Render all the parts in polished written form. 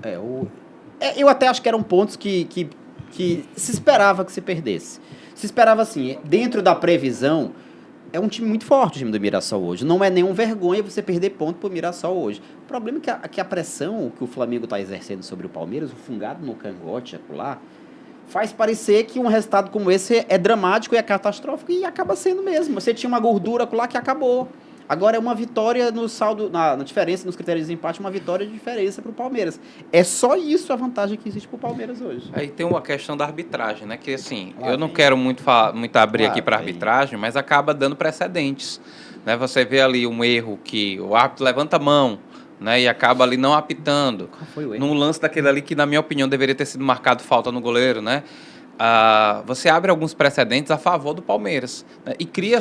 Eu até acho que eram pontos que se esperava que se perdesse. Se esperava assim, dentro da previsão, é um time muito forte o time do Mirassol hoje. Não é nenhum vergonha você perder ponto pro Mirassol hoje. O problema é que a pressão que o Flamengo está exercendo sobre o Palmeiras, o fungado no cangote lá, faz parecer que um resultado como esse é dramático e é catastrófico, e acaba sendo mesmo. Você tinha uma gordura lá que acabou. Agora é uma vitória no saldo, na diferença, nos critérios de empate, uma vitória de diferença para o Palmeiras. É só isso a vantagem que existe para o Palmeiras hoje. Aí tem uma questão da arbitragem, né? Que assim, eu não quero muito abrir aqui para arbitragem, mas acaba dando precedentes. Né? Você vê ali um erro que o árbitro levanta a mão, né, e acaba ali não apitando. Qual foi o erro? Num lance daquele ali que, na minha opinião, deveria ter sido marcado falta no goleiro, né? Você abre alguns precedentes a favor do Palmeiras, né, e cria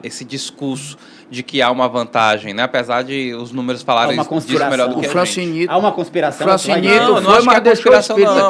esse discurso de que há uma vantagem, né? Apesar de os números falarem disso melhor do que a gente. Há uma conspiração. Não, não acho que é conspiração, não.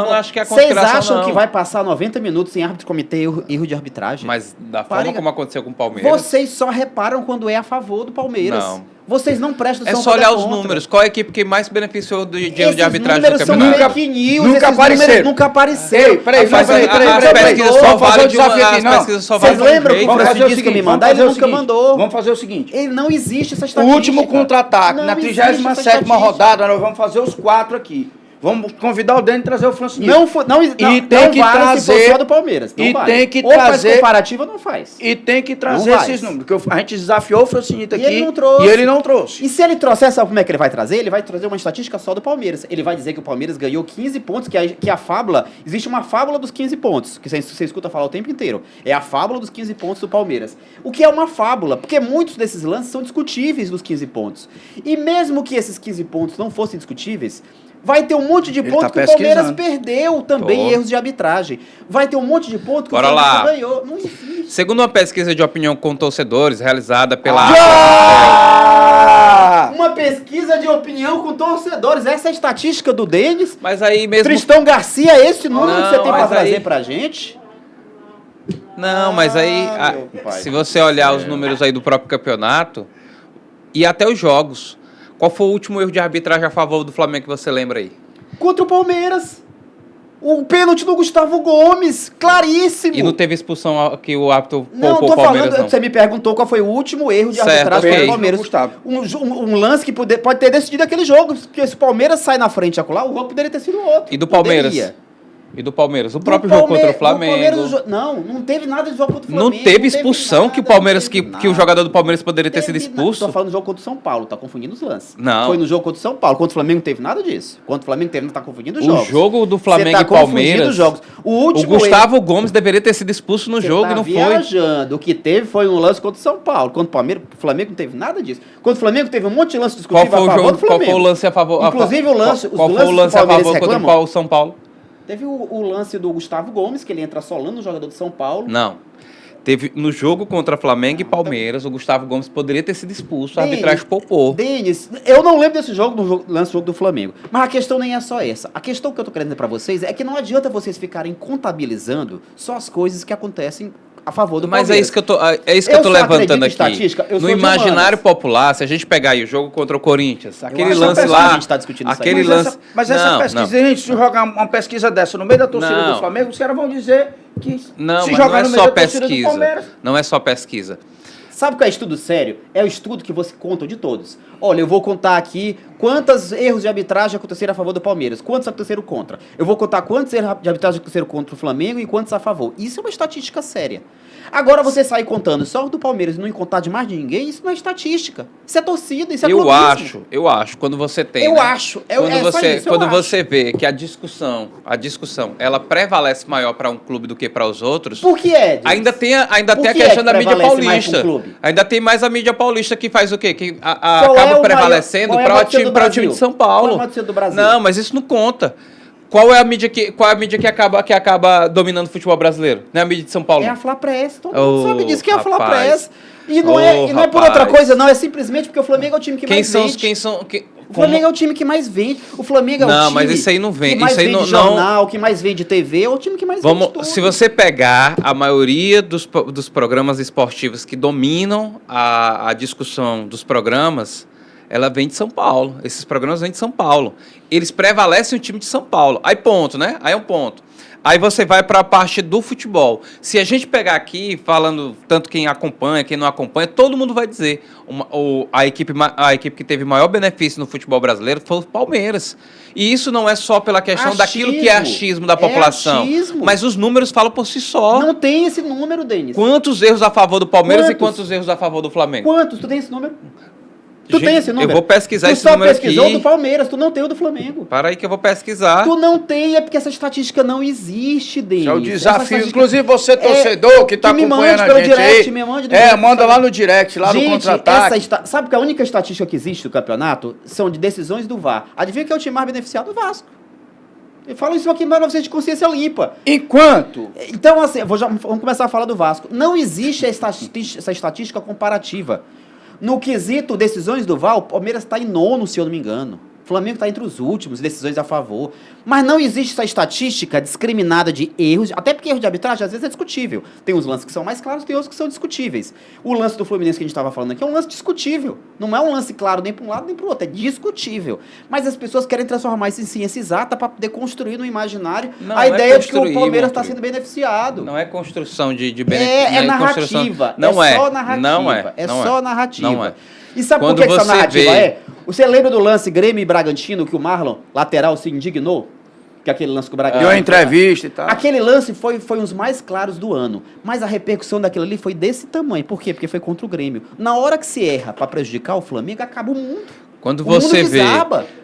Não acho que é conspiração, Vocês acham que vai passar 90 minutos sem árbitro cometer erro de arbitragem? Mas da forma como aconteceu com o Palmeiras... Vocês só reparam quando é a favor do Palmeiras. Não. Vocês não prestam atenção. É só olhar os números. Qual é a equipe que mais beneficiou de erro de arbitragem do campeonato? campeonato? Fake news, nunca apareceram. Nunca apareceram. Peraí. As pesquisas só valem de Vocês lembram que o Francisco disse que me mandar? Ele nunca mandou. Vamos fazer o seguinte. Ele não existe essa O estatística. último contra-ataque, na 37ª rodada, nós vamos fazer os 4 aqui. Vamos convidar o Dani e trazer o Francisco. Não tem que trazer só do Palmeiras. E vale. tem que ou trazer. Faz comparativa ou não faz. E tem que trazer esses números. Porque a gente desafiou o Francinito aqui. E ele não trouxe. E se ele trouxer, sabe como é que ele vai trazer? Ele vai trazer uma estatística só do Palmeiras. Ele vai dizer que o Palmeiras ganhou 15 pontos, que a fábula. Existe uma fábula dos 15 pontos, que você escuta falar o tempo inteiro. É a fábula dos 15 pontos do Palmeiras. O que é uma fábula? Porque muitos desses lances são discutíveis dos 15 pontos. E mesmo que esses 15 pontos não fossem discutíveis, vai ter um monte de pontos que o Palmeiras perdeu também em erros de arbitragem. Vai ter um monte de pontos que o Palmeiras ganhou. Não existe. Segundo uma pesquisa de opinião com torcedores realizada pela... Uma pesquisa de opinião com torcedores. Essa é a estatística do Denis. Mas aí mesmo... Tristão Garcia, esse número que você tem para trazer pra gente? Não, mas aí, se você olhar os números aí do próprio campeonato e até os jogos... Qual foi o último erro de arbitragem a favor do Flamengo que você lembra aí? Contra o Palmeiras. O pênalti do Gustavo Gomes, claríssimo. E não teve expulsão que o árbitro poupou o Palmeiras, não? Você me perguntou qual foi o último erro de arbitragem contra o Palmeiras. Um lance que pode ter decidido aquele jogo. Porque se o Palmeiras sai na frente acolá, o jogo poderia ter sido outro. E do Palmeiras? E do Palmeiras? O próprio jogo contra o Flamengo. Não teve nada de jogo contra o Flamengo. Não teve expulsão que o Palmeiras, que o jogador do Palmeiras poderia ter sido expulso? Estou falando do jogo contra o São Paulo, tá confundindo os lances. Não. Foi no jogo contra o São Paulo. Contra o Flamengo não teve nada disso. Contra o Flamengo teve, não tá confundindo os jogos. O jogo do Flamengo e Palmeiras. Os jogos. O Gustavo Gomes deveria ter sido expulso no jogo e não foi. O que teve foi um lance contra o São Paulo. Contra o Palmeiras, o Flamengo não teve nada disso. Contra o Flamengo teve um monte de lance discutível a favor do Flamengo. Qual foi o lance a favor? Inclusive o lance, qual foi o lance a favor contra o São Paulo? Teve o lance do Gustavo Gomes, que ele entra solando o jogador do São Paulo. Não. Teve no jogo contra Flamengo e Palmeiras, o Gustavo Gomes poderia ter sido expulso, a arbitragem poupou. Denis, eu não lembro desse jogo, do lance do jogo do Flamengo. Mas a questão nem é só essa. A questão que eu tô querendo dizer pra vocês é que não adianta vocês ficarem contabilizando só as coisas que acontecem a favor do Palmeiras. Mas é isso que eu tô levantando aqui. No imaginário popular, se a gente pegar aí o jogo contra o Corinthians, aquele lance lá, a gente tá discutindo aquele isso aí. lance... Mas essa pesquisa, se a gente jogar uma pesquisa dessa no meio da torcida do Flamengo, os caras vão dizer que se jogar no meio da torcida do Palmeiras... Não é só pesquisa. Sabe o que é estudo sério? É o estudo que você conta de todos. Olha, eu vou contar aqui quantos erros de arbitragem aconteceram a favor do Palmeiras, quantos aconteceram contra. Eu vou contar quantos erros de arbitragem aconteceram contra o Flamengo e quantos a favor. Isso é uma estatística séria. Agora você sair contando só do Palmeiras e não contar de mais de ninguém, isso não é estatística. Isso é torcida, isso é clubismo. Eu acho, quando você tem... Quando você vê que a discussão, ela prevalece maior para um clube do que para os outros... Por que é? Ainda tem a questão da mídia paulista. Ainda tem mais a mídia paulista que faz o quê? Que acaba prevalecendo para o time de São Paulo. Qual é a maior do Brasil? Não, mas isso não conta. Qual é a mídia que acaba dominando o futebol brasileiro? Não é a mídia de São Paulo? É a Fla-Press. Todo mundo sabe disso, que é a Fla-Press. E não é por outra coisa, não. É simplesmente porque o Flamengo é o time que mais vende. O Flamengo é o time que mais vende. O Flamengo é o time... Não, mas isso aí não vende. Que mais vende jornal, que mais vende TV. É o time que mais vende tudo. Se você pegar a maioria dos programas esportivos que dominam a discussão dos programas... ela vem de São Paulo. Esses programas vêm de São Paulo. Eles prevalecem o time de São Paulo. Aí ponto, né? Aí é um ponto. Aí você vai para a parte do futebol. Se a gente pegar aqui, falando tanto quem acompanha, quem não acompanha, todo mundo vai dizer. A equipe que teve maior benefício no futebol brasileiro foi o Palmeiras. E isso não é só pela questão daquilo que é achismo da população. Achismo. Mas os números falam por si só. Não tem esse número, Denis. Quantos erros a favor do Palmeiras e quantos erros a favor do Flamengo? Quantos? Tu tem esse número? Tu tem esse número? Eu vou pesquisar esse número aqui. Tu só pesquisou do Palmeiras, tu não tem o do Flamengo. Para aí que eu vou pesquisar. Tu não tem, é porque essa estatística não existe, Denis. É o desafio. Inclusive você, torcedor, que está acompanhando a gente direct, aí. Me mande direct, manda lá no direct, lá no contra-ataque. Sabe que a única estatística que existe do campeonato são de decisões do VAR. Adivinha que é o time mais beneficiado? O Vasco. Eu falo isso aqui para vocês de consciência limpa. Enquanto? Então, assim, vamos começar a falar do Vasco. Não existe essa estatística comparativa. No quesito decisões do VAR, o Palmeiras está em nono, se eu não me engano. O Flamengo está entre os últimos, decisões a favor. Mas não existe essa estatística discriminada de erros, até porque erro de arbitragem às vezes é discutível. Tem uns lances que são mais claros, tem outros que são discutíveis. O lance do Fluminense que a gente estava falando aqui é um lance discutível. Não é um lance claro nem para um lado nem para o outro, é discutível. Mas as pessoas querem transformar isso em ciência exata para poder construir no imaginário a ideia de que o Palmeiras está sendo beneficiado. Não é construção de benefício. É narrativa. Não é. Só narrativa. Não é. É só narrativa. Não é. E sabe por que essa narrativa é? Você lembra do lance Grêmio e Bragantino que o Marlon, lateral, se indignou? Que aquele lance com o Bragantino. Deu uma entrevista e tal. Aquele lance foi um dos mais claros do ano. Mas a repercussão daquilo ali foi desse tamanho. Por quê? Porque foi contra o Grêmio. Na hora que se erra para prejudicar o Flamengo, acaba o mundo. Quando você vê,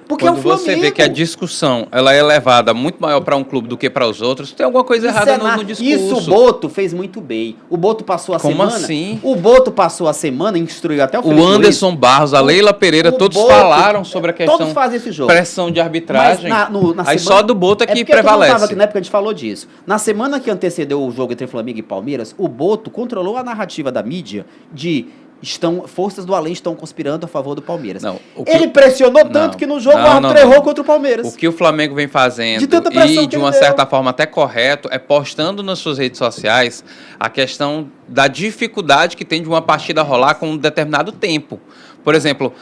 porque é o Flamengo. Você vê que a discussão ela é levada muito maior para um clube do que para os outros, tem alguma coisa errada no discurso. Isso o Boto fez muito bem. O Boto passou a semana. Como assim? O Boto passou a semana, instruiu até o Felipe Anderson Barros, a Leila Pereira, todos falaram sobre a questão todos fazem esse jogo. Pressão de arbitragem. Mas aí semana, só do Boto é que prevalece. Eu não aqui na época, a gente falou disso. Na semana que antecedeu o jogo entre Flamengo e Palmeiras, o Boto controlou a narrativa da mídia de forças do além estão conspirando a favor do Palmeiras. Ele pressionou tanto que no jogo o árbitro errou contra o Palmeiras. O que o Flamengo vem fazendo, e de uma certa forma até correto, é postando nas suas redes sociais a questão da dificuldade que tem de uma partida rolar com um determinado tempo. Por exemplo,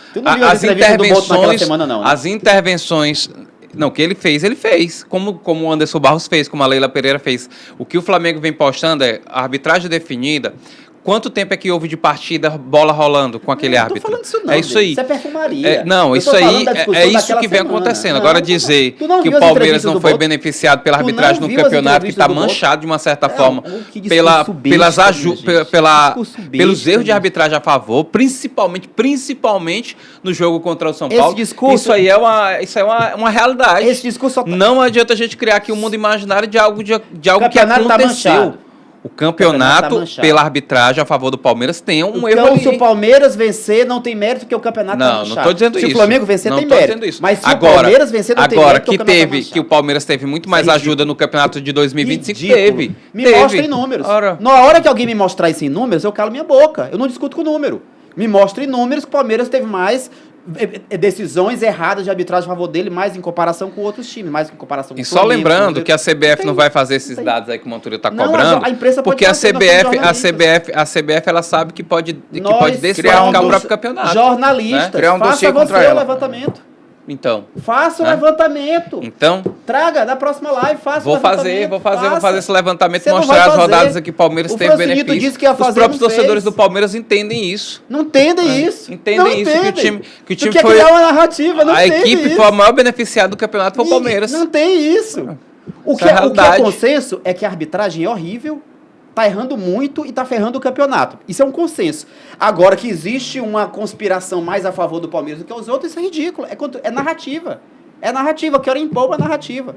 as intervenções... Não, o que ele fez. Como o Anderson Barros fez, como a Leila Pereira fez. O que o Flamengo vem postando é a arbitragem definida. Quanto tempo é que houve de partida, bola rolando com aquele árbitro? Não tô falando isso não, é isso aí. Isso é perfumaria. Isso aí é isso que vem acontecendo. Agora dizer que o Palmeiras não foi beneficiado pela arbitragem no campeonato, que está manchado de uma certa forma pelos erros de arbitragem a favor, principalmente no jogo contra o São Paulo. Isso aí é uma realidade. Esse discurso não adianta a gente criar aqui um mundo imaginário de algo que aconteceu. O campeonato pela arbitragem a favor do Palmeiras tem um erro ali. Se o Palmeiras vencer, não tem mérito porque o campeonato tá manchado. Não estou dizendo isso. Se o Flamengo vencer, tem mérito. Mas se agora, o Palmeiras vencer, não tem mérito porque o campeonato tá manchado. Que o Palmeiras teve muito mais ajuda no campeonato de 2025, teve. Mostra em números. Na hora que alguém me mostrar isso em números, eu calo minha boca. Eu não discuto com o número. Me mostra em números que o Palmeiras teve mais decisões erradas de arbitragem a favor dele, mais em comparação com outros times, mais em comparação com o Flamengo. E só lembrando que a CBF não vai fazer esses dados aí que o Montoura está cobrando, a imprensa pode porque a CBF ela sabe que pode desfalcar o próprio campeonato. Jornalistas, né? Criar um faça você o levantamento. Então. Faça o levantamento. Então. Traga na próxima live, faça o levantamento. Vou fazer esse levantamento e mostrar as rodadas aqui que o Palmeiras teve benefício. Disse que ia fazer, os próprios torcedores do Palmeiras entendem isso. Não entendem isso. Entendem isso. Que o time foi criar uma narrativa, não a equipe foi a maior beneficiada do campeonato foi o Palmeiras. Não tem isso. O que é consenso é que a arbitragem é horrível. Tá errando muito e tá ferrando o campeonato. Isso é um consenso. Agora que existe uma conspiração mais a favor do Palmeiras do que os outros, isso é ridículo. É narrativa. É narrativa. Eu quero impor uma narrativa.